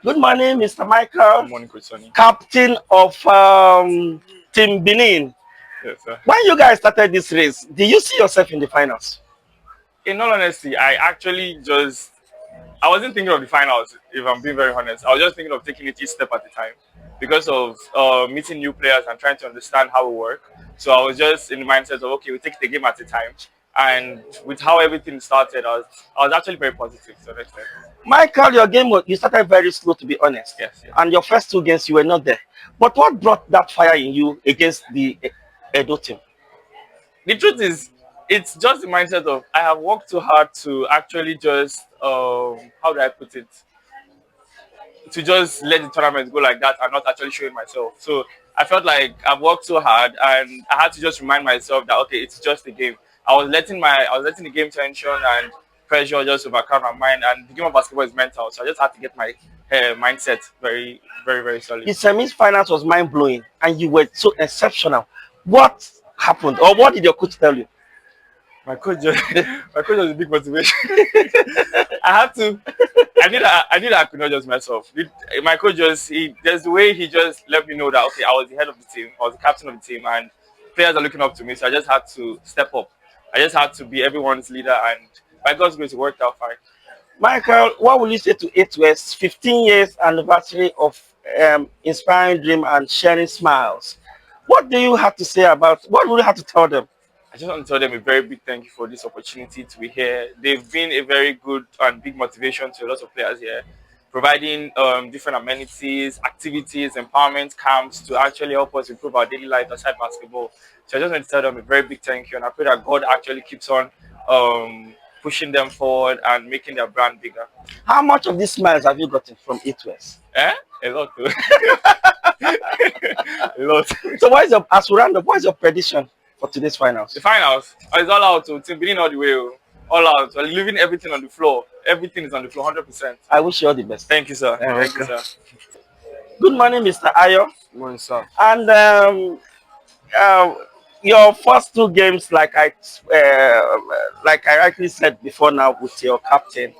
Good morning, Mr. Michael. Good morning, Coach Sonny. Captain of Team Benin. Yes, sir. When you guys started this race, did you see yourself in the finals? In all honesty, I wasn't thinking of the finals, if I'm being very honest. I was just thinking of taking it each step at a time because of meeting new players and trying to understand how we work. So I was just in the mindset of, okay, we take the game at a time. And with how everything started, I was actually very positive to an extent. Michael, your game you started very slow, to be honest. Yes, yes. And your first two games you were not there. But what brought that fire in you against the Edo team? The truth is, it's just the mindset of I have worked too hard to actually just how do I put it? To just let the tournament go like that and not actually showing myself. So I felt like I've worked so hard and I had to just remind myself that okay, it's just a game. I was letting the game tension and pressure just overcome my mind, and the game of basketball is mental. So I just had to get my mindset very, very, very solid. The semi-finals was mind-blowing and you were so exceptional. What happened, or what did your coach tell you? My coach was a big motivation. I knew that I could not just mess up. My coach there's the way he just let me know that okay, I was the head of the team, I was the captain of the team, and players are looking up to me. So I just had to step up. I just had to be everyone's leader, and by God's grace, it worked out fine. Michael, what will you say to 8 15 years anniversary of inspiring dream and sharing smiles? What do you have to say about? What will you have to tell them? I just want to tell them a very big thank you for this opportunity to be here. They've been a very good and big motivation to a lot of players here, providing different amenities, activities, empowerment camps to actually help us improve our daily life aside basketball. So I just want to tell them a very big thank you, and I pray that God actually keeps on pushing them forward and making their brand bigger. How much of these smiles have you gotten from 8 A lot too. A lot. So as we round up, what is your prediction for today's finals? The finals is all out to Team Benin all the way. All out. We're leaving everything on the floor. Everything is on the floor, 100%. I wish you all the best. Thank you, sir. Thank you, sir. Good morning, Mr. Ayo. Good morning, sir. And your first two games, like I rightly said before now with your captain,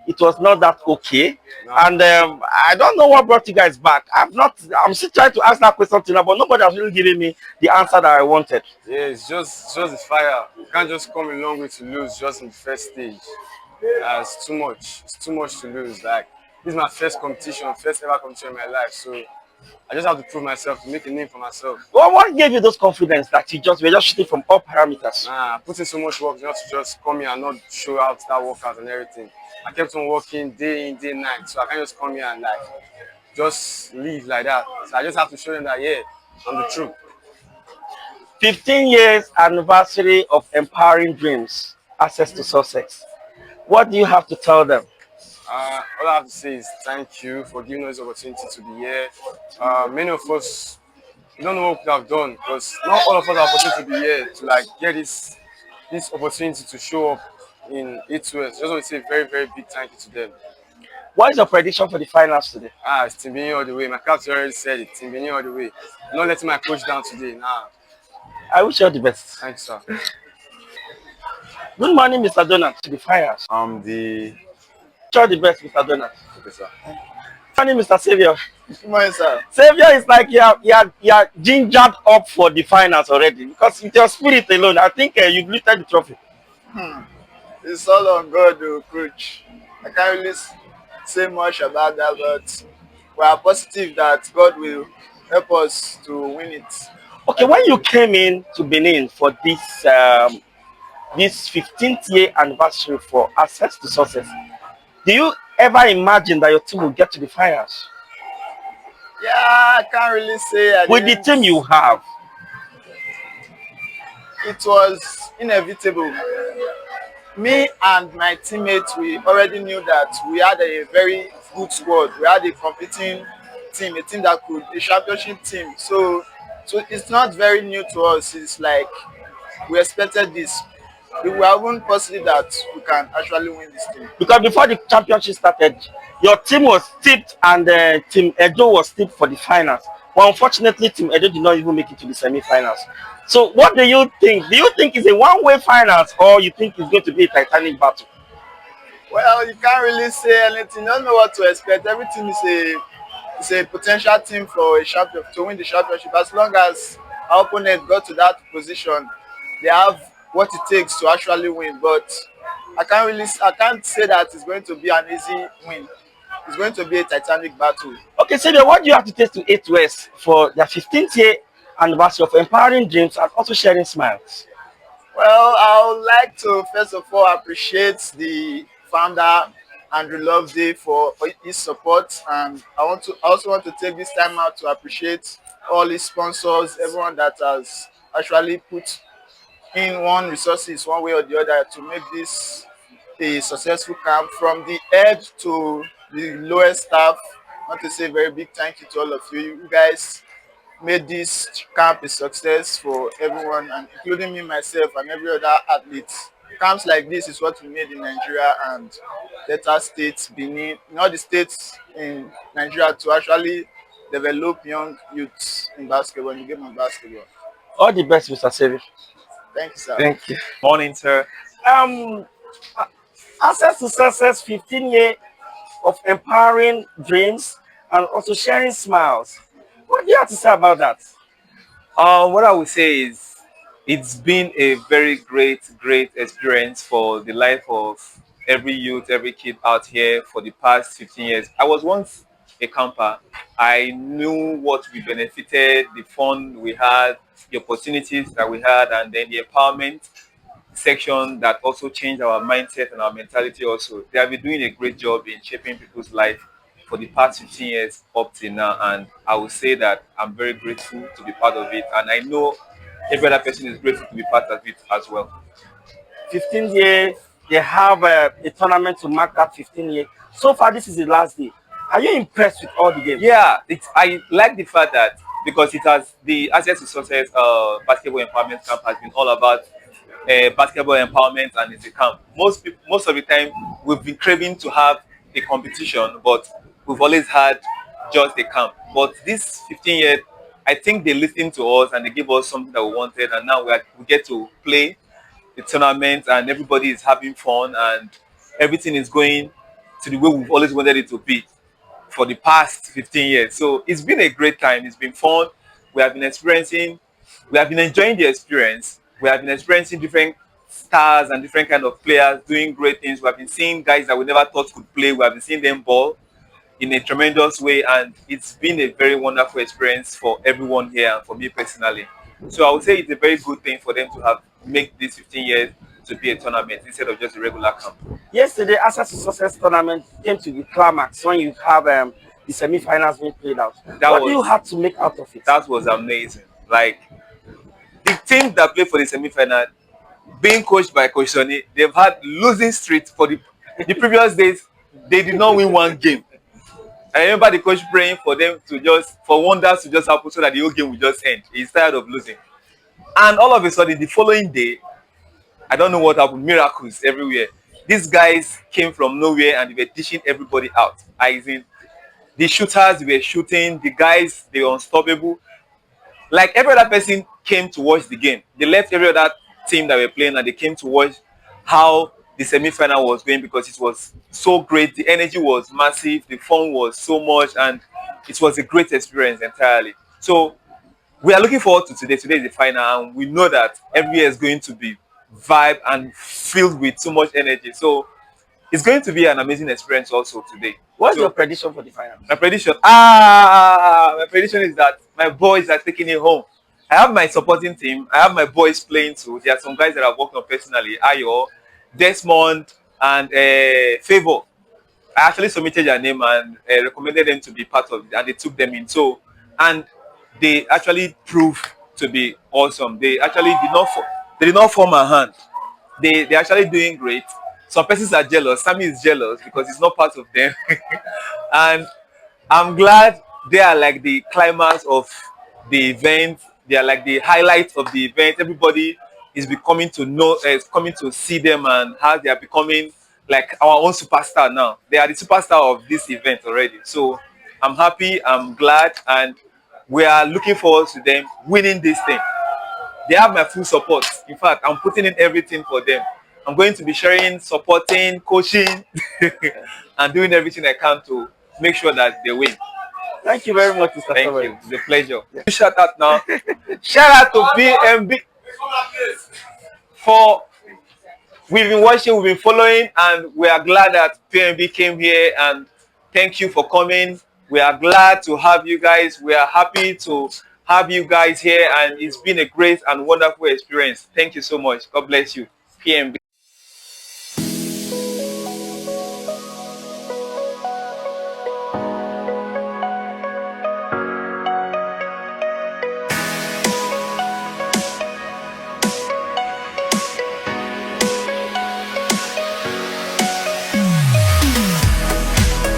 it was not that okay. No. And I don't know what brought you guys back. I'm still trying to ask that question till now, but nobody has really given me the answer that I wanted. Yeah, it's just the fire. You can't just come a long way to lose just in the first stage. It's too much. It's too much to lose. Like, this is my first ever competition in my life. So I just have to prove myself, to make a name for myself. Well, what gave you those confidence that you were just shooting from all parameters? Putting so much work not to just come here and not show out that workout and everything. I kept on working day in, day night, so I can't just come here and like just leave like that. So I just have to show them that yeah, I'm the truth. 15 years anniversary of empowering dreams, access to success. What do you have to tell them? All I have to say is thank you for giving us the opportunity to be here. Many of us, we don't know what we have done because not all of us have opportunity to be here to like get this opportunity to show up in 8 Just want to say a very, very big thank you to them. What is your prediction for the finals today? It's Team Benin all the way. My captain already said it. Team Benin all the way. I'm not letting my coach down today. I wish you all the best. Thanks, sir. Good morning, Mr. Donald. To the finals. All the best, Mr. Donald. Okay, sir. Good morning, Mr. Savior. Good morning, sir. Savior is like you're gingered up for the finals already because with your spirit alone, I think you lifted the trophy. It's all on God, though, coach. I can't really say much about that, but we are positive that God will help us to win it. Okay, when you came in to Benin for this 15th year anniversary for access to success, do you ever imagine that your team will get to the finals? Yeah, I can't really say. With the team you have, it was inevitable. Me and my teammates, we already knew that we had a very good squad. We had a competing team, a team that could, a championship team. So it's not very new to us. It's like we expected this. We were even positive that we can actually win this thing. Because before the championship started, your team was tipped and Team Edo was tipped for the finals. But unfortunately, Team Edo did not even make it to the semi-finals. So what do you think? Do you think it's a one-way finals or you think it's going to be a titanic battle? Well, you can't really say anything. You don't know what to expect. Everything is a potential team for a champion to win the championship. As long as our opponent got to that position, they have what it takes to actually win. But I can't say that it's going to be an easy win. It's going to be a titanic battle. Okay, so then what do you have to take to 8 West for their 15th year anniversary of empowering dreams and also sharing smiles? Well, I would like to first of all appreciate the founder Andrew Loveday for his support, and I also want to take this time out to appreciate all his sponsors, everyone that has actually put in one resources one way or the other to make this a successful camp, from the head to the lowest staff. I want to say a very big thank you to all of you. You guys made this camp a success for everyone, and including me myself and every other athlete. Camps like this is what we made in Nigeria and Delta states, Benin, in all the states in Nigeria, to actually develop young youths in basketball, in the game of basketball. All the best, Mr. Sevi. Thank you, sir. Thank you. Morning, sir. Um, Access to Success 15 year of empowering dreams and also sharing smiles. What do you have to say about that? What I would say is it's been a very great experience for the life of every youth, every kid out here for the past 15 years. I was once a camper. I knew what we benefited, the fun we had, the opportunities that we had, and then the empowerment section that also changed our mindset and our mentality also. They have been doing a great job in shaping people's life for the past 15 years up till now, and I would say that I'm very grateful to be part of it, and I know every other person is grateful to be part of it as well. 15 year, they have a tournament to mark that 15 year. So far, this is the last day. Are you impressed with all the games? Yeah, I like the fact that because it has the Access to Success basketball empowerment camp has been all about basketball empowerment, and it's a camp. Most of the time, we've been craving to have a competition, but we've always had just a camp. But this 15 year, I think they listened to us and they gave us something that we wanted, and now we get to play the tournament, and everybody is having fun, and everything is going to the way we've always wanted it to be for the past 15 years. So it's been a great time. It's been fun. We have been experiencing, we have been enjoying the experience. We have been experiencing different stars and different kind of players doing great things. We have been seeing guys that we never thought could play. We have been seeing them ball in a tremendous way, and it's been a very wonderful experience for everyone here and for me personally. So I would say it's a very good thing for them to have make this 15 years to be a tournament instead of just a regular camp. Yesterday, Access to Success tournament came to the climax when you have the semi-finals being played out. What do you have to make out of it? That was amazing. Like the team that played for the semi-final, being coached by Coach Sonny, they've had losing streak for the previous days. They did not win one game. I remember the coach praying for them to for wonders to just happen so that the whole game will just end. He's tired of losing. And all of a sudden, the following day, I don't know what happened, miracles everywhere. These guys came from nowhere and they were teaching everybody out. I mean, the shooters were shooting, the guys, they were unstoppable. Like every other person came to watch the game. They left every other team that were playing and they came to watch how the semi-final was going, because it was so great. The energy was massive, the fun was so much, and it was a great experience entirely. So we are looking forward to today. Today is the final, and we know that every year is going to be vibe and filled with so much energy. So it's going to be an amazing experience also today. What's your prediction for the final? My prediction? My prediction is that my boys are taking it home. I have my supporting team. I have my boys playing too. There are some guys that I've worked on personally. Ayo, Desmond, and Favor. I actually submitted their name and recommended them to be part of it, and they took them in. So, and they actually proved to be awesome. They actually did not form a hand. They're actually doing great. Some persons are jealous. Sammy is jealous because it's not part of them. And I'm glad they are like the climax of the event. They are like the highlight of the event. Everybody is becoming to know, is coming to see them, and how they are becoming like our own superstar now. They are the superstar of this event already. So I'm happy, I'm glad, and we are looking forward to them winning this thing. They have my full support. In fact, I'm putting in everything for them. I'm going to be sharing, supporting, coaching, and doing everything I can to make sure that they win. Thank you very much, Mr. Thank Samuel. you. It's a pleasure. Yeah. Shout out now. Shout out to PMB for we've been watching, we've been following, and we are glad that PMB came here, and thank you for coming. We are glad to have you guys. We are happy to have you guys here, and it's been a great and wonderful experience. Thank you so much. God bless you. PMB.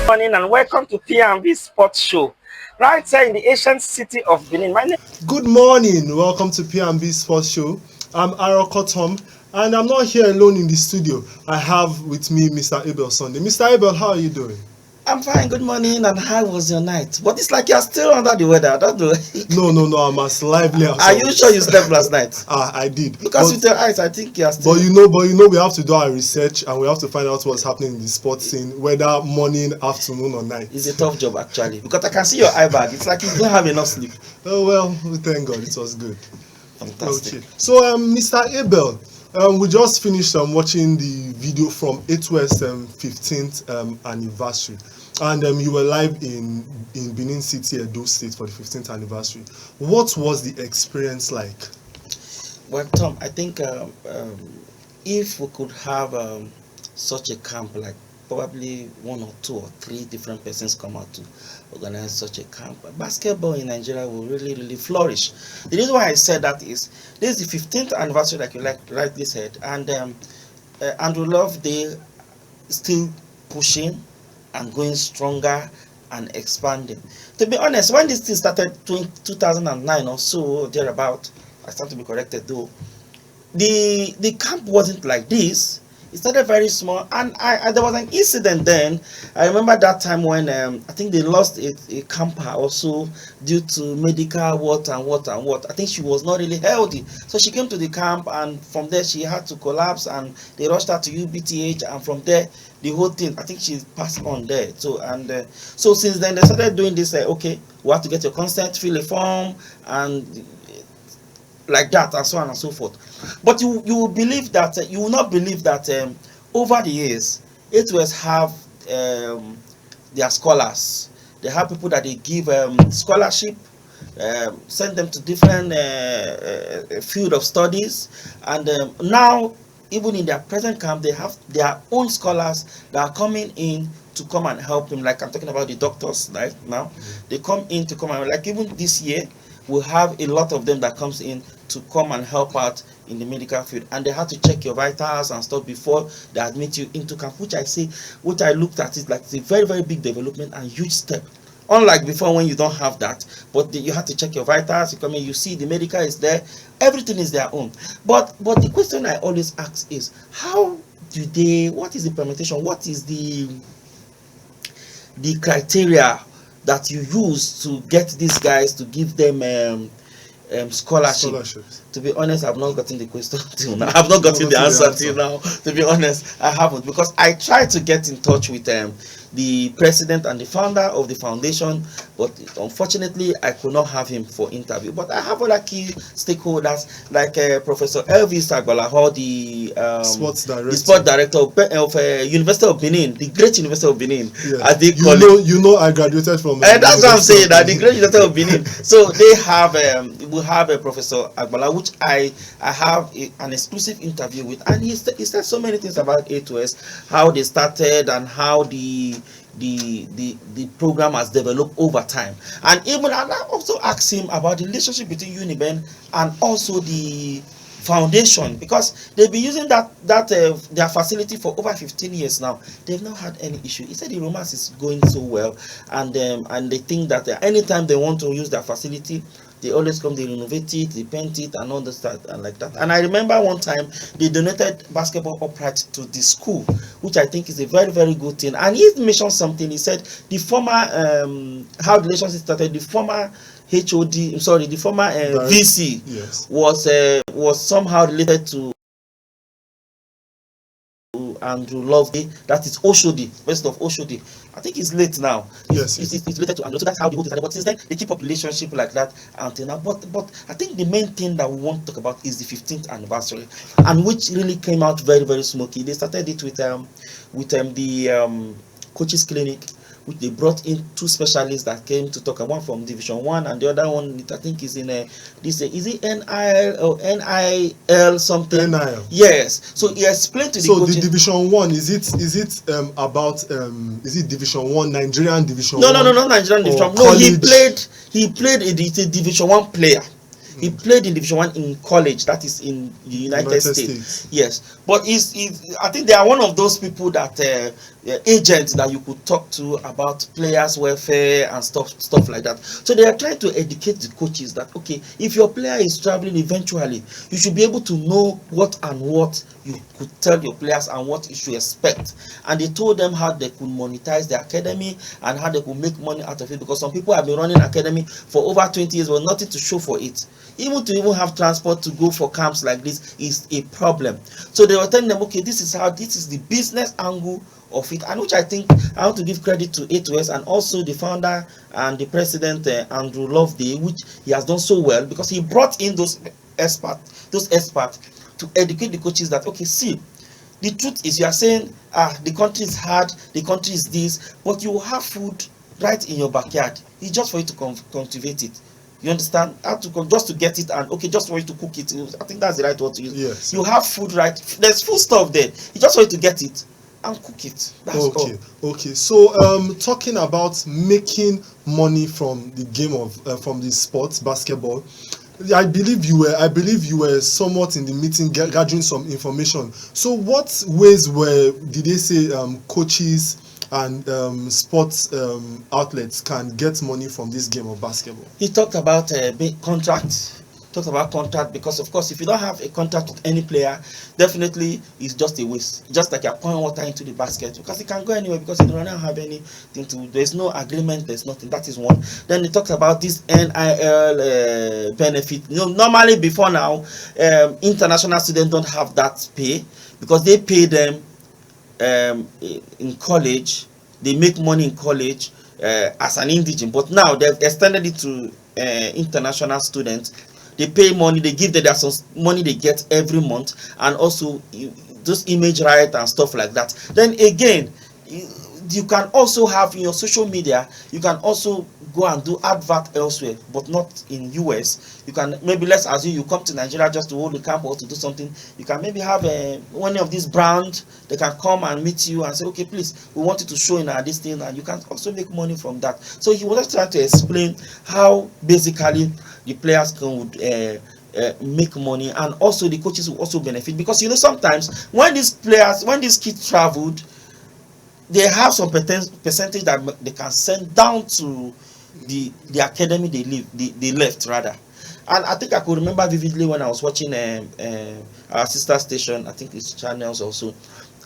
Good morning and welcome to PMB Sports Show, right here in the ancient city of Benin. My name. Good morning, welcome to P&B Sports Show. I'm Aroko Tom, and I'm not here alone in the studio. I have with me Mr. Abel Sunday. Mr. Abel, how are you doing? I'm fine, good morning, and how was your night? But it's like you're still under the weather, I don't know. No, I'm as lively as Are you sure you slept last night? I did. Because with your eyes, I think you're still... But you know, we have to do our research, and we have to find out what's happening in the sports scene, whether morning, afternoon, or night. It's a tough job, actually, because I can see your eye bag. It's like you don't have enough sleep. Oh, well, thank God, it was good. Fantastic. Okay. So, Mr. Abel, we just finished watching the video from A2S 15th anniversary. And you were live in Benin City, Edo State for the 15th anniversary. What was the experience like? Well, Tom, I think if we could have such a camp, like probably 1 or 2 or 3 different persons come out to organize such a camp, basketball in Nigeria will really, really flourish. The reason why I said that is, this is the 15th anniversary, like you rightly said, and Andrew Love, they still pushing and going stronger and expanding. To be honest, when this thing started 2009 or so, thereabout, I stand to be corrected though, the camp wasn't like this. It started very small, and there was an incident then. I remember that time when I think they lost a camper also due to medical what. I think she was not really healthy, so she came to the camp, and from there she had to collapse, and they rushed her to UBTH, and from there the whole thing, I think she passed on there. So so since then they started doing this. Okay, we have to get your consent, fill a form, and like that, and so on and so forth. But you will believe that you will not believe that over the years, A2S have their scholars. They have people that they give scholarship, send them to different field of studies, and now even in their present camp, they have their own scholars that are coming in to come and help them. Like I'm talking about the doctors right now, they come in to come and, like, even this year we'll have a lot of them that comes in to come and help out in the medical field, and they have to check your vitals and stuff before they admit you into camp, which I looked at it like it's a very, very big development and huge step, unlike before when you don't have that. But you have to check your vitals, you come in, you see the medical is there, everything is their own. But the question I always ask is, how do they, what is the permutation, what is the criteria that you use to get these guys to give them scholarships? To be honest, I've not gotten the question till now. I've not gotten the answer till now. To be honest, I haven't, because I tried to get in touch with the president and the founder of the foundation, but unfortunately I could not have him for interview. But I have other key stakeholders like Professor Elvis Agbalaho, the sports director of University of Benin, the great University of Benin. Yeah. As they call it. You know, I graduated from. That's what I'm saying. That the great University of Benin. So they have we have a Professor Agbala, which I have an exclusive interview with, and he said so many things about A2S, how they started and how the program has developed over time. And even I also asked him about the relationship between Uniben and also the foundation, because they've been using their facility for over 15 years now. They've not had any issue. He said the romance is going so well, and they think that anytime they want to use their facility, they always come, they renovate it, they paint it, and all the stuff and like that. And I remember one time they donated basketball upright to the school, which I think is a very, very good thing. And he mentioned something. He said the former how the relationship started, the former HOD, the former VC, yes, was somehow related to Andrew Loveday, that is Oshodi, west of Oshodi. I think he's late now. Yes, It's related to Andrew. So that's how the whole thing started. But since then, they keep up relationship like that until now. But I think the main thing that we want to talk about is the 15th anniversary, and which really came out very, very smoky. They started it with the coaches clinic, which they brought in two specialists that came to talk. One from Division 1 and the other one I think is in is it NIL or NIL something? NIL. Yes. So he explained to the So coaches. the Division 1, is it about is it Division 1, Nigerian Division No, 1? not Nigerian Division 1. No, he played it's a Division 1 player. He played in Division 1 in college, that is in the United States. Yes, but I think they are one of those people that agents that you could talk to about players' welfare and stuff like that. So they are trying to educate the coaches that, okay, if your player is traveling eventually, you should be able to know what you could tell your players and what you should expect. And they told them how they could monetize the academy and how they could make money out of it, because some people have been running academy for over 20 years but nothing to show for it. Even to have transport to go for camps like this is a problem. So they were telling them, okay, this is the business angle of it, and which I think I want to give credit to A2S and also the founder and the president, Andrew Loveday, which he has done so well, because he brought in those experts to educate the coaches that, okay, see, the truth is, you are saying the country is hard, the country is this, but you have food right in your backyard. It's just for you to cultivate it. You understand? Just to get it, and okay, just for you to cook it. I think that's the right word to use. Yes. You have food, right? There's food stuff there. It's just for you to get it and cook it. That's all. Okay. So talking about making money from the game of from the sports basketball, I believe you were somewhat in the meeting gathering some information. So what ways did they say coaches and sports outlets can get money from this game of basketball? He talked about contract. Because of course, if you don't have a contract with any player, definitely it's just a waste. Just like you're pouring water into the basket, because it can go anywhere, because you don't have anything to. There's no agreement. There's nothing. That is one. Then he talks about this NIL benefit. Normally before now, international students don't have that pay, because they pay them in college. They make money in college as an indigent, but now they've extended it to international students. They pay money, they give them, there's some money they get every month, and also those image rights and stuff like that. Then again, you can also have in your social media, you can also go and do advert elsewhere, but not in US. You can, maybe let's assume you come to Nigeria just to hold the camp or to do something. You can maybe have one of these brands, they can come and meet you and say, okay, please, we want you to show in this thing, and you can also make money from that. So he was just trying to explain how basically the players can make money, and also the coaches will also benefit, because sometimes when these kids traveled, they have some percentage that they can send down to the academy they left rather. And I think I could remember vividly when I was watching our sister station, I think it's channels also,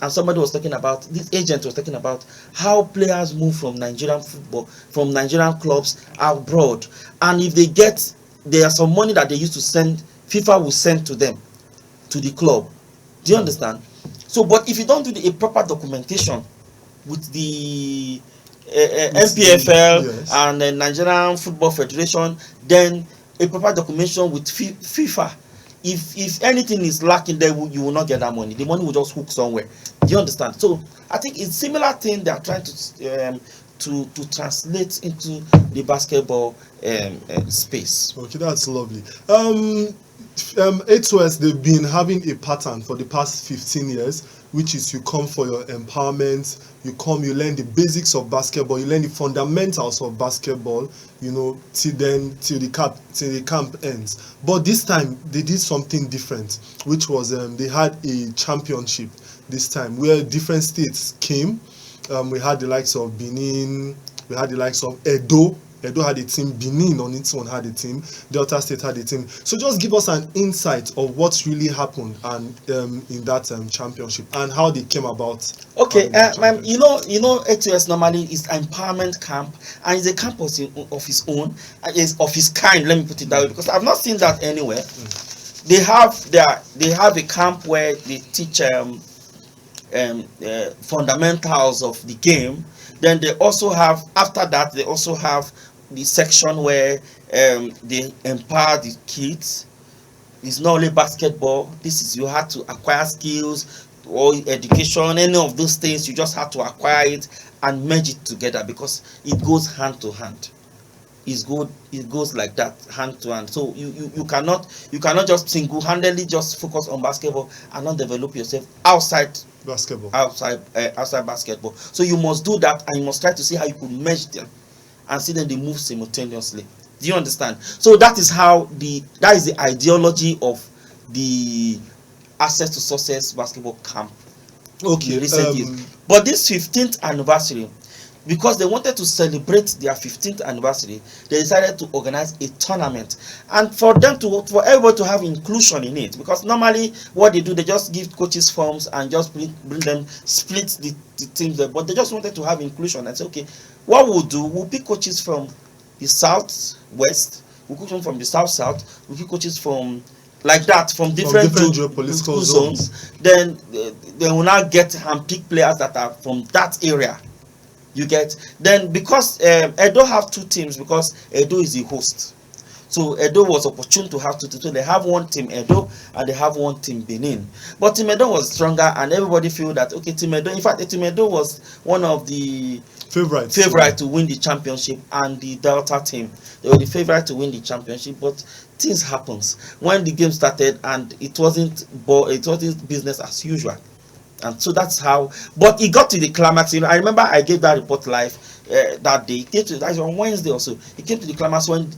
and somebody was talking about, this agent was talking about how players move from Nigerian football, from Nigerian clubs abroad, and if there's some money that they used to send, FIFA will send to them, to the club. Do you understand? So, but if you don't do a proper documentation with the MPFL yes, and the Nigerian Football Federation, then a proper documentation with FIFA, if anything is lacking there, you will not get that money. The money will just hook somewhere. Do you understand? So I think it's similar thing they are trying to translate into the basketball space. Okay, that's lovely. A2S, they've been having a pattern for the past 15 years, which is you come for your empowerment, you learn the basics of basketball, you learn the fundamentals of basketball, till the camp ends. But this time they did something different, which was they had a championship this time where different states came. We had the likes of Benin, we had the likes of Edo. Edo had a team, Benin on its own had a team, Delta State had a team. So just give us an insight of what's really happened and in that championship and how they came about. Okay, A2S normally is a camp, and it's a camp of his own, is of his kind. Let me put it that way, because I've not seen that anywhere. They have a camp where they teach fundamentals of the game. Then they also have, after that, they also have the section where they empower the kids. It's not only basketball. This is, you have to acquire skills or education, any of those things. You just have to acquire it and merge it together, because it goes hand to hand. It's good, it goes like that, hand to hand. So you cannot just single-handedly just focus on basketball and not develop yourself outside Basketball. outside basketball. So you must do that, and you must try to see how you could merge them and see them they move simultaneously. Do you understand? So that is the ideology of the Access to Success basketball camp Okay. in recent years. But this 15th anniversary, because they wanted to celebrate their 15th anniversary, they decided to organize a tournament, and for everybody to have inclusion in it. Because normally what they do, they just give coaches forms and just bring them, split the teams there. But they just wanted to have inclusion and say, okay, what we'll do, we'll pick coaches from the southwest, we'll pick them from the south, we'll pick coaches from, like that, from different geopolitical zones. Then they will now get and pick players that are from that area. You get. Then because Edo have two teams, because Edo is the host, so Edo was opportune to have two teams. So they have one team Edo and they have one team Benin. But Team Edo was stronger, and everybody feel that, okay, Team Edo, in fact Team Edo was one of the favorite to win the championship, and the Delta team, they were the favorite to win the championship. But things happens when the game started, and it wasn't business as usual. And so that's how, but it got to the climax. I remember I gave that report live that day. That was on Wednesday or so. It came to the climax when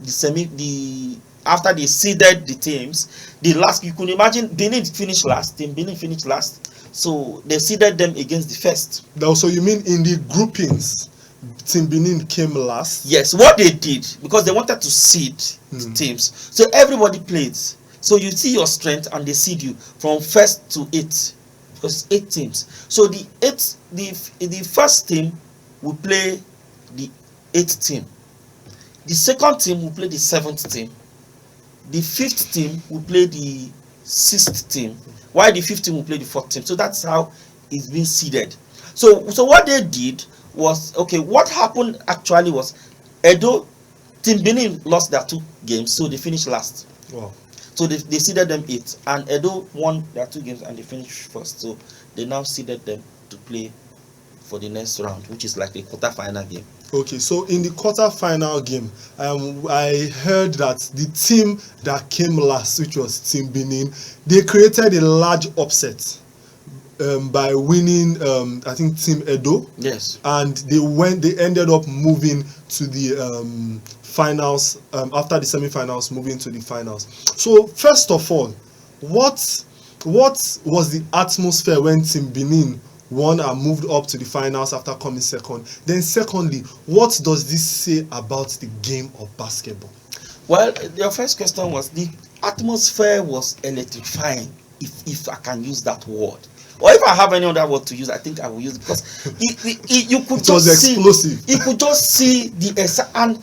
after they seeded the teams, the last, you can imagine, Benin finished last. So they seeded them against the first. Now, so you mean in the groupings, Team Benin came last? Yes, what they did, because they wanted to seed the teams. So everybody played. So you see your strength, and they seed you from first to eighth. Because 8 teams. So the first team will play the 8th team. The second team will play the 7th team. The 5th team will play the 6th team. While the 5th team will play the 4th team. So that's how it's been seeded. So what they did was, okay, what happened actually was Edo, Team Benin lost their 2 games, so they finished last. Wow. So they seeded them 8, and Edo won their 2 games and they finished first. So they now seeded them to play for the next round, which is like the quarter-final game. Okay, so in the quarter-final game, I heard that the team that came last, which was Team Benin, they created a large upset by winning, I think, Team Edo. Yes. And they ended up moving to the finals, after the semi-finals, moving to the finals. So first of all, what was the atmosphere when Team Benin won and moved up to the finals after coming second? Then secondly, what does this say about the game of basketball? Well, your first question was, the atmosphere was electrifying, if I can use that word. Or if I have any other word to use, I think I will use it, because you could just see, explosive. You could just see and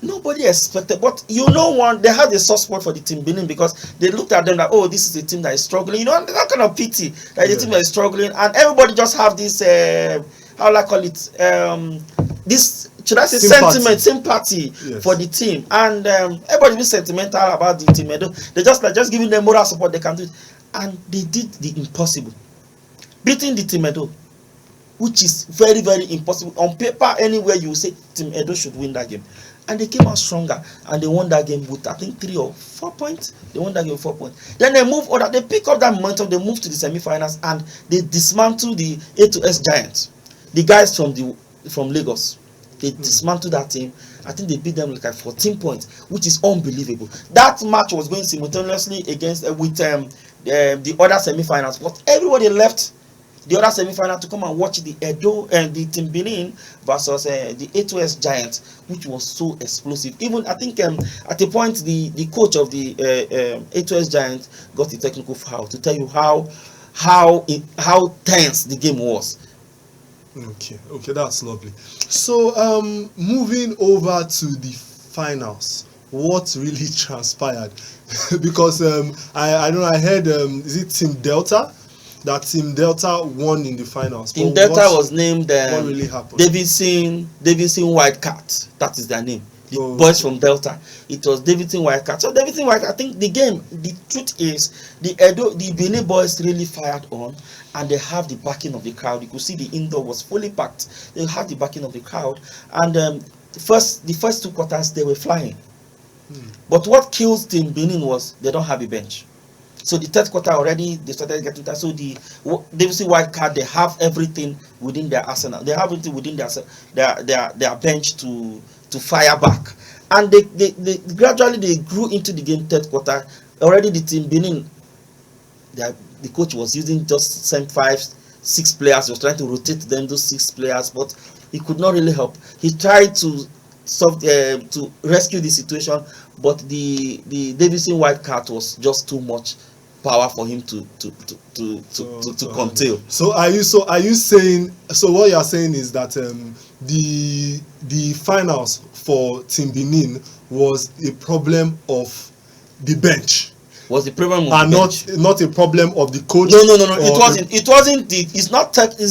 nobody expected. But they had a soft spot for the Team Benin, because they looked at them like, oh, this is a team that is struggling. That kind of pity that the team that is struggling, and everybody just have this how will I call it, this, should I say, sympathy yes, for the team, and everybody be sentimental about the team. They just giving them moral support they can do it. And they did the impossible, beating the Team Edo, which is very, very impossible. On paper, anywhere you say Team Edo should win that game. And they came out stronger, and they won that game with, I think, 3 or 4 points. They won that game with 4 points. Then they move on, they pick up that momentum, they move to the semi-finals, and they dismantle the A2S Giants, the guys from Lagos. They dismantled that team. I think they beat them like 14 points, which is unbelievable. That match was going simultaneously against with the other semi-finals, but everybody left the other semi-final to come and watch the Edo and the Team Benin versus the A2S Giants, which was so explosive. Even I think at a point the coach of the A2S Giants got the technical foul to tell you how tense the game was. Okay, that's lovely. So moving over to the finals, what really transpired? Because I heard, is it Team Delta that Team Delta won in the finals. Team But Delta was named what really happened? Davidson Wildcat. That is their name. The Oh, boys okay. from Delta. It was Davidson Wildcat. So Davidson Wildcat, I think the game, the truth is, the Benin boys really fired on, and they have the backing of the crowd. You could see the indoor was fully packed. They have the backing of the crowd, and the first 2 quarters they were flying. But what kills Team Benin was they don't have a bench. So the third quarter already they started getting that. So the Davidson Wildcat, they have everything within their arsenal. They have everything within their bench to fire back. And they gradually they grew into the game third quarter. Already the Team Benin, the coach was using just same 5-6 players. He was trying to rotate them, those 6 players, but he could not really help. He tried to to rescue the situation, but the Davidson Wildcat was just too much power for him to contain. So are you saying, so what you are saying is that the finals for Team Benin was a problem of the bench, Was the problem of and the bench. not a problem of the coach? No. It wasn't. It wasn't. It's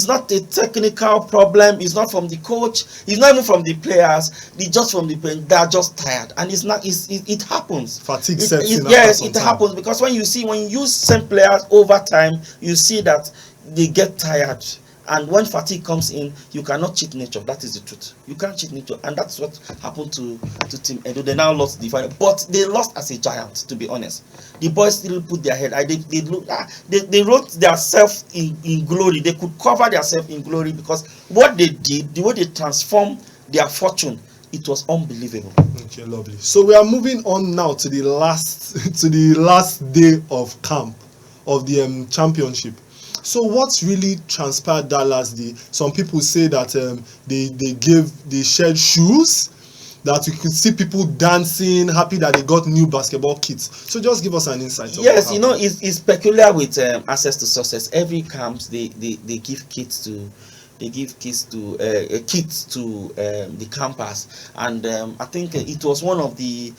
not a technical problem. It's not from the coach. It's not even from the players. It's just from the bench. They are just tired, and it's not. It happens. Fatigue sets in. Yes, it happens because when you use same players over time, you see that they get tired. And when fatigue comes in, you cannot cheat nature. That is the truth. You can't cheat nature, and that's what happened to Team Edo. They now lost the final, but they lost as a giant. To be honest, the boys still put their head. They wrote themselves in glory. They could cover themselves in glory because what they did, the way they transformed their fortune, it was unbelievable. Okay, lovely. So we are moving on now to the last day of camp of the championship. So what really transpired that last day? Some people say that they shared shoes, that you could see people dancing, happy that they got new basketball kits. So just give us an insight. Yes, it's peculiar with Access to Success. Every camps they give kits to. They give kits to the campers, and I think it was one of the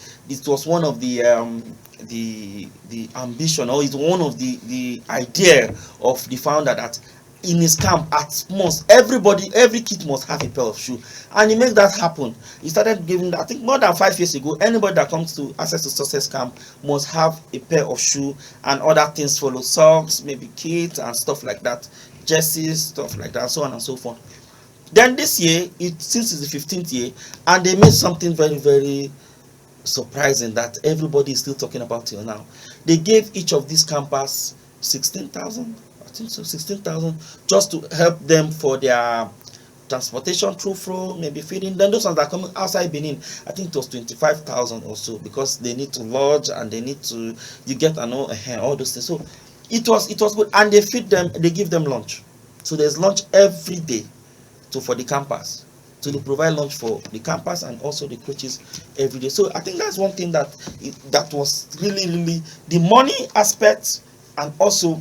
ambition, or it's one of the idea of the founder that in his camp at most every kid must have a pair of shoes, and he made that happen. He started giving, I think more than 5 years ago, anybody that comes to Access to Success camp must have a pair of shoes, and other things follow, socks, maybe kits and stuff like that, jerseys, stuff like that, so on and so forth. Then this year, since it's the 15th year, and they made something very, very surprising that everybody is still talking about till now. They gave each of these campers 16,000, I think so, 16,000, just to help them for their transportation through flow, maybe feeding. Then those ones that are coming outside Benin, I think it was 25,000 or so, because they need to lodge and they need to, you get all those things. So it was good, and they feed them, they give them lunch. So there's lunch every day for the campers. So they provide lunch for the campers and also the coaches every day. So I think that's one thing that was really the money aspect, and also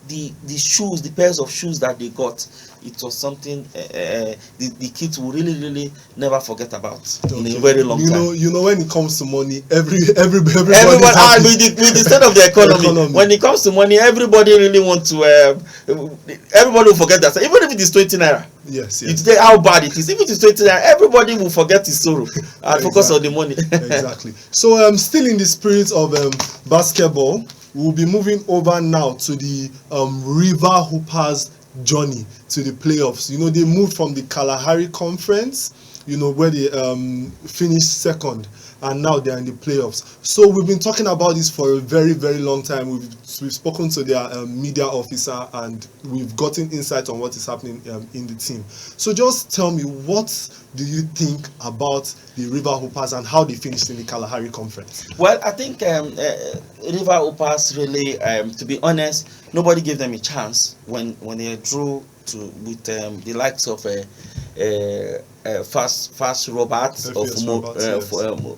the shoes, the pairs of shoes that they got. It was something the kids will really never forget about in a very long time. You know, when it comes to money, everybody with the state of the economy. When it comes to money, everybody really want to. Everybody will forget that, even if it is 20 naira. Yes. It's how bad it is. If it is 20 naira, everybody will forget his sorrow and focus on the money. Exactly. So still in the spirit of basketball, we'll be moving over now to the River Hoopers journey to the playoffs. You know, they moved from the Kalahari Conference, you know, where they finished second, and now they're in the playoffs. So we've been talking about this for a very, very long time. We've spoken to their media officer, and we've gotten insight on what is happening in the team. So just tell me, what do you think about the River Hoopers and how they finished in the Kalahari Conference? Well, I think River Hoopers really, to be honest, nobody gave them a chance when they drew with the likes of Fast Roberts of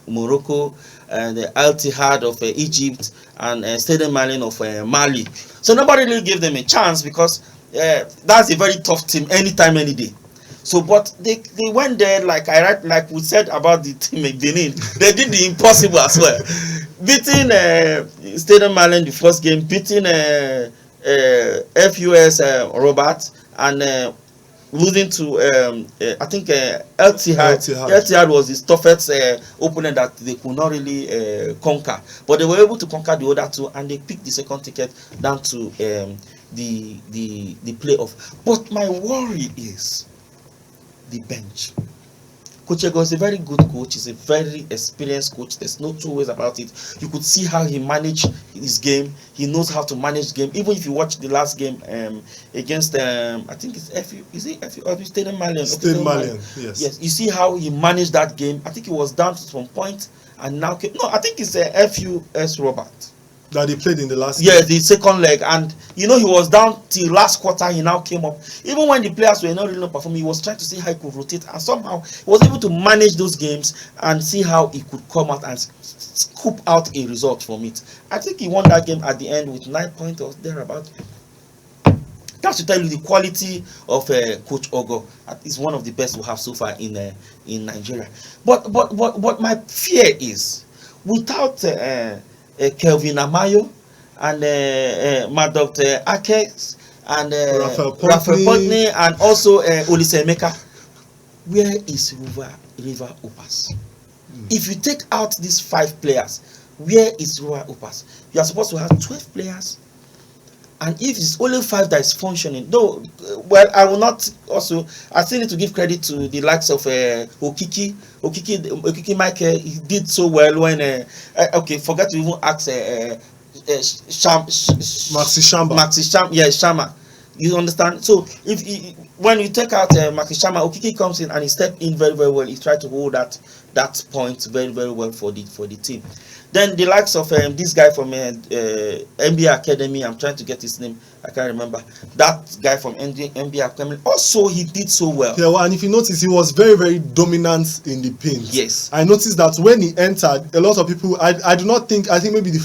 Morocco, and Al Ittihad of Egypt, and Stade Malien of Mali. So nobody really gave them a chance, because that's a very tough team anytime, any day. So, but they went there, like we said about the team in Benin, they did the impossible as well. Beating Stade Malien the first game, beating FUS Robert, and losing to I think Etihad was his toughest opponent that they could not really conquer, but they were able to conquer the other two, and they picked the second ticket down to the playoff. But my worry is the bench. Coach Ego is a very good coach. He's a very experienced coach. There's no two ways about it. You could see how he managed his game. He knows how to manage game. Even if you watch the last game against I think it's FU, is it FU or Stadium Malian? Stadium Malian, yes. Yes, you see how he managed that game. I think he was down to some point and now no, I think it's FUS Robert that he played in the last yeah game. the second leg, and you know he was down till last quarter. He now came up. Even when the players were not really not performing, he was trying to see how he could rotate, and somehow he was able to manage those games and see how he could come out and scoop out a result from it. I think he won that game at the end with 9 points or thereabout. That should tell you the quality of Coach Ogo. Is one of the best we have so far in Nigeria. But my fear is without Kelvin Amayo and my Dr. Akes and Raphael Putney and also Olise Emeka, where is River Upas? If you take out these 5 players, where is River Upas? You are supposed to have 12 players. And if it's only 5 that is functioning, though, well, I will not also, I still need to give credit to the likes of Okiki Michael. He did so well when, okay, forget to even ask Maxi Shama. You understand? So when you take out Maxi Shama, Okiki comes in and he stepped in very, very well. He tried to hold that point very, very well for the team. Then the likes of this guy from NBA Academy, I'm trying to get his name, I can't remember. That guy from NBA Academy, also he did so well. Yeah, well, and if you notice, he was very, very dominant in the paint. Yes. I noticed that when he entered, a lot of people, I think maybe the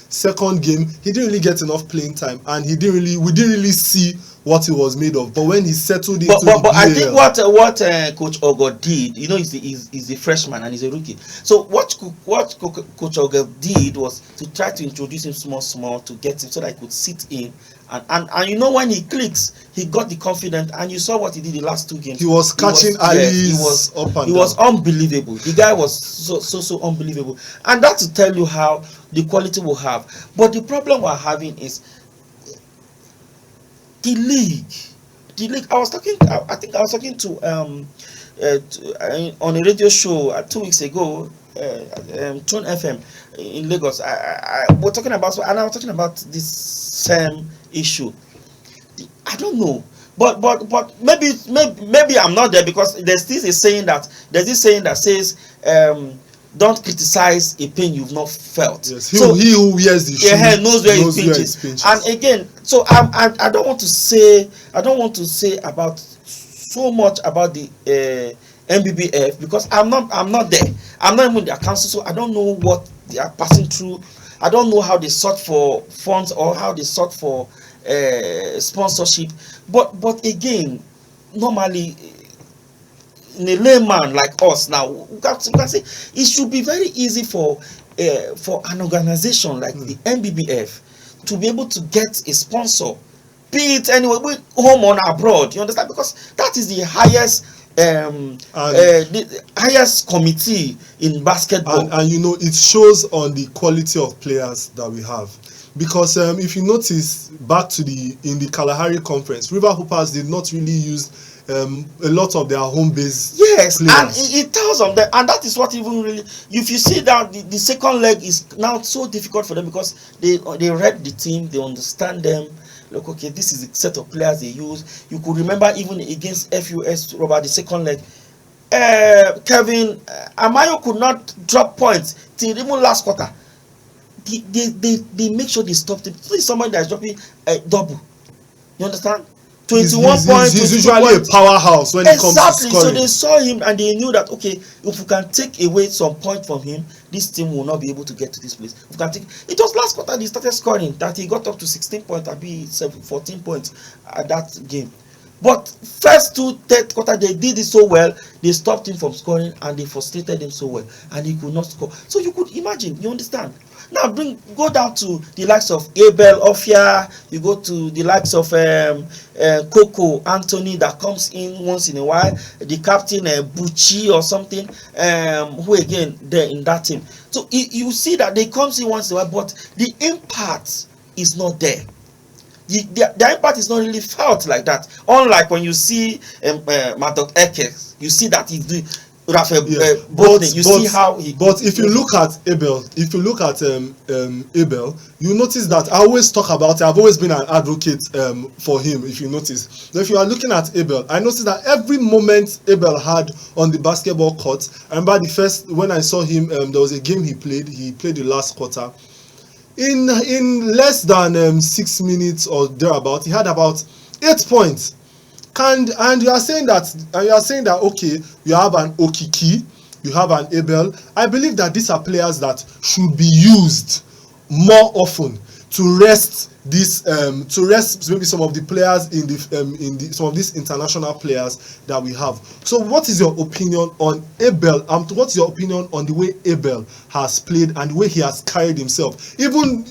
second game, he didn't really get enough playing time, and we didn't really see what he was made of. But when he settled into but I think what Coach Ogo did, you know, he's a freshman and he's a rookie. So what Coach Ogo did was to try to introduce him small to get him so that he could sit in. And you know, when he clicks, he got the confidence, and you saw what he did the last 2 games. He was catching alleys up and down. He was unbelievable. The guy was so unbelievable, and that to tell you how the quality will have. But the problem we're having is the league. I think I was talking to on a radio show 2 weeks ago, Tone FM in Lagos. We're talking about, and I was talking about this same issue. I don't know, but maybe I'm not there, because there's this saying that says don't criticize a pain you've not felt. Yes, he who wears the shoe knows where it pinches. And again, so I don't want to say about so much about the MBBF, because I'm not there. I'm not even their council, so I don't know what they are passing through. I don't know how they sought for funds or how they sought for sponsorship. But again, normally, in a layman like us now, we can say it should be very easy for an organization like the MBBF to be able to get a sponsor, be it anywhere, home or abroad. You understand? Because that is the highest the highest committee in basketball. And you know, it shows on the quality of players that we have. Because if you notice back to in the Kalahari conference, River Hoopers did not really use a lot of their home base. Yes, players. and it tells them that, and that is what even really, if you see that the second leg is now so difficult for them, because they read the team, they understand them. Look, okay, this is the set of players they use. You could remember even against FUS Robert, the second leg, Kevin Amayo could not drop points till even last quarter. They make sure they stop him. So somebody that is dropping a double. You understand? 21 points. He's usually a powerhouse when it comes to scoring. So they saw him and they knew that, okay, if we can take away some point from him, this team will not be able to get to this place. If we can take, it was last quarter they started scoring, that he got up to 16 points, and be 14 points at that game. But first two third quarter they did it so well, they stopped him from scoring and they frustrated him so well, and he could not score. So you could imagine, you understand. Now go down to the likes of Abel, Ofia, you go to the likes of Coco, Anthony that comes in once in a while, the captain Bucci or something, who again there in that team. So you see that they comes in once in a while, but the impact is not there. The impact is not really felt like that. Unlike when you see Madok Eke, you see that he's doing Raphael see how he. But if you look at Abel, Abel, you notice that I always talk about it. I've always been an advocate for him. If you notice, if you are looking at Abel, I noticed that every moment Abel had on the basketball court. I remember the first when I saw him, there was a game he played. He played the last quarter. In less than 6 minutes or thereabout, he had about 8 points. And you are saying that okay, you have an Okiki, you have an Abel. I believe that these are players that should be used more often to rest maybe some of the players in some of these international players that we have. So what is your opinion on Abel? What's your opinion on the way Abel has played and the way he has carried himself? Even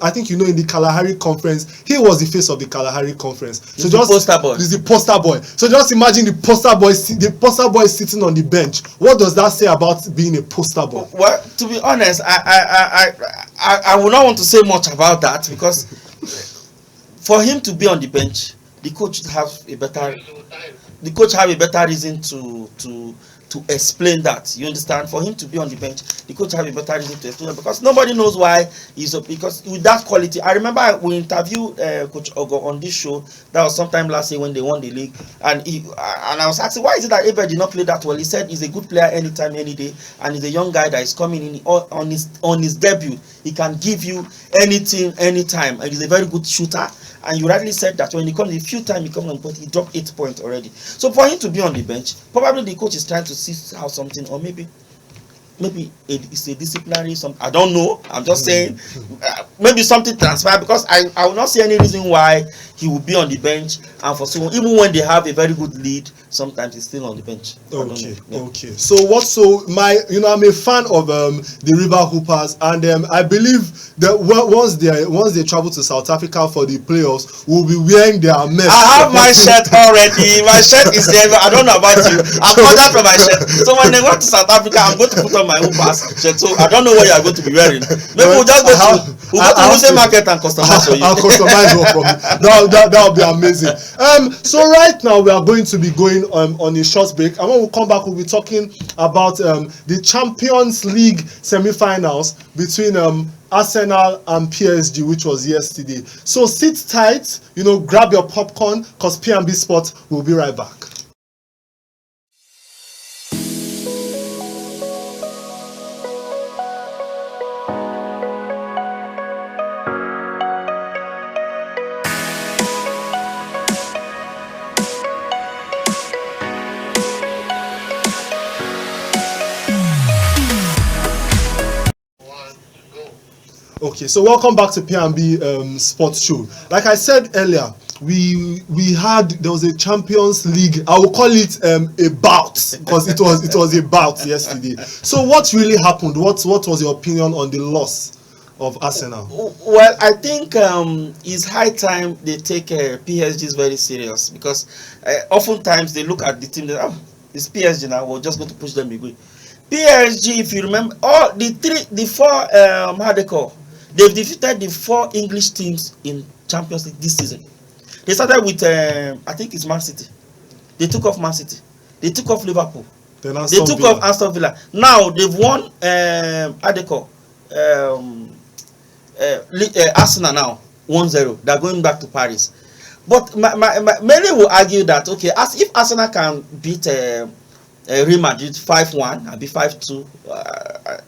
I think in the Kalahari conference, he was the face of the Kalahari conference. So He's the poster boy. So just imagine the poster boy sitting on the bench. What does that say about being a poster boy? Well, to be honest, I would not want to say much about that, because for him to be on the bench, the coach have a better reason to explain that. You understand? For him to be on the bench, the coach have a better reason to explain that, because nobody knows why he's up. Because with that quality, I remember we interviewed Coach Ogo on this show. That was sometime last year when they won the league, and I was asking, why is it that Abel did not play that well? He said he's a good player anytime, any day, and he's a young guy that is coming in on his debut. He can give you anything, anytime, and he's a very good shooter. And you rightly said that when he comes, a few times he comes on, but he dropped 8 points already. So for him to be on the bench, probably the coach is trying to see how something, or maybe it's a disciplinary something. I don't know. I'm just saying maybe something transpired, because I will not see any reason why he will be on the bench, and for someone, even when they have a very good lead, sometimes he's still on the bench. Okay. So I'm a fan of the River Hoopers, and I believe that once they travel to South Africa for the playoffs, we'll be wearing their merch. I have my shirt already. My shirt is there. I don't know about you. I've ordered for my shirt. So when they go to South Africa, I'm going to put on my Hoopers shirt. So I don't know what you are going to be wearing. Maybe we'll just go to Wholesale Market and customize for you. I'll customize one for me. That would be amazing. So right now we are going to be going on a short break, and when we come back, we'll be talking about the Champions League semi-finals between Arsenal and PSG, which was yesterday. So sit tight, grab your popcorn, because P&B Sport will be right back. Okay, so welcome back to P&B Sports Show. Like I said earlier, there was a Champions League. I will call it a bout, because it was a bout yesterday. So what really happened? What was your opinion on the loss of Arsenal? Well, I think it's high time they take PSG's very serious, because oftentimes they look at the team that it's PSG now, we're just going to push them away. PSG, if you remember, all the four how they call. They've defeated the 4 English teams in Champions League this season. They started with, I think it's Man City. They took off Man City. They took off Liverpool. They took off Aston Villa. Now they've won, Arsenal now, 1-0. They're going back to Paris. But many will argue that, okay, as if Arsenal can beat Real Madrid 5-1, I'll be 5-2,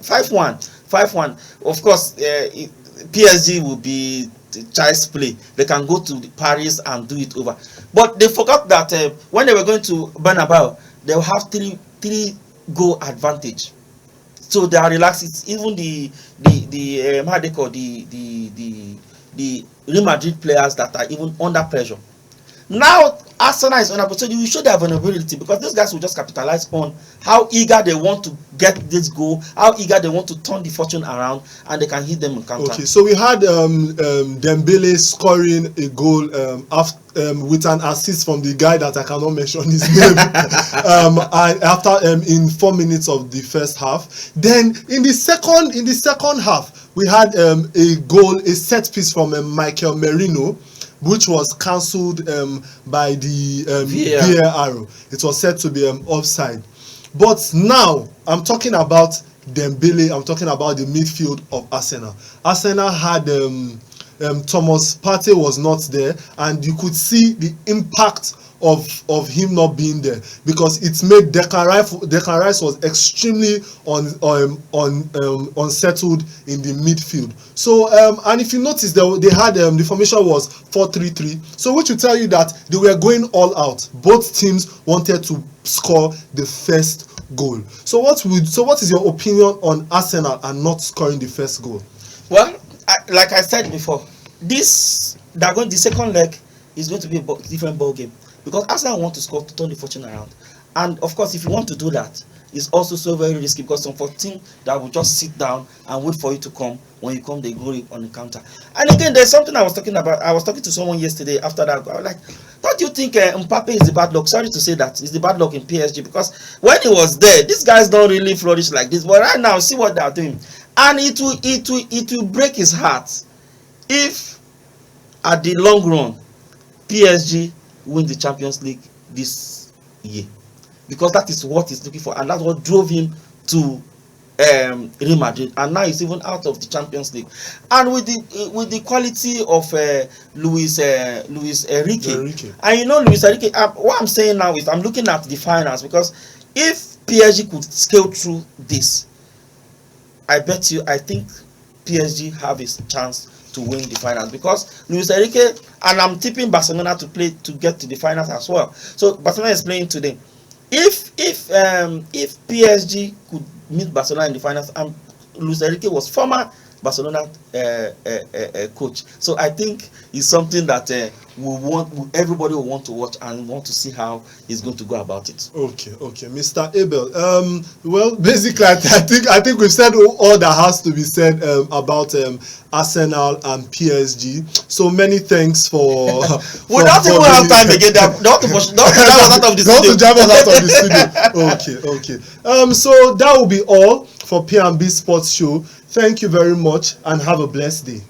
5-1. Of course, PSG will be child's play. They can go to Paris and do it over. But they forgot that when they were going to Bernabeu, they will have three goal advantage. So they are relaxed. It's even the how they call the Real Madrid players that are even under pressure. Now Arsenal is vulnerable, so you show their vulnerability because these guys will just capitalize on how eager they want to get this goal, how eager they want to turn the fortune around, and they can hit them in counter. Okay, so we had Dembele scoring a goal with an assist from the guy that I cannot mention his name. And after in 4 minutes of the first half, then in the second half, we had a goal, a set piece from Michael Merino, which was cancelled by the VAR. It was said to be offside. But now I'm talking about Dembele. I'm talking about the midfield of Arsenal. Arsenal had Thomas Partey was not there, and you could see the impact of him not being there, because it made Declan Rice was extremely unsettled in the midfield. So and if you notice, they had the formation was 4-3-3, so which will tell you that they were going all out. Both teams wanted to score the first goal. So what is your opinion on Arsenal and not scoring the first goal? Well, like I said before, the second leg is going to be a different ball game, because Arsenal want to score to turn the fortune around. And of course, if you want to do that, it's also so very risky, because some 14 that will just sit down and wait for you to come. When you come, they go on the counter. And again, there's something I was talking about. I was talking to someone yesterday after that. I was like, don't you think Mbappe is the bad luck? Sorry to say that. It's the bad luck in PSG, because when he was there, these guys don't really flourish like this. But right now, see what they are doing. And it will break his heart if at the long run PSG win the Champions League this year, because that is what he's looking for, and that's what drove him to Real Madrid, and now he's even out of the Champions League. And with the quality of Luis Enrique, and you know Luis Enrique, what I'm saying now is I'm looking at the finals, because if PSG could scale through this, I think PSG have a chance to win the finals, because Luis Enrique, and I'm tipping Barcelona to get to the finals as well. So Barcelona is playing today. If PSG could meet Barcelona in the finals, and Luis Enrique was former Barcelona coach, so I think it's something that everybody will want to watch and want to see how he's going to go about it. Okay, Mr. Abel. Well, basically, I think we've said all that has to be said about Arsenal and PSG. So many thanks for. We don't even have time again. Don't drive us out of the studio. Don't drive us out of the studio. Okay. So that will be all for P&B Sports Show. Thank you very much and have a blessed day.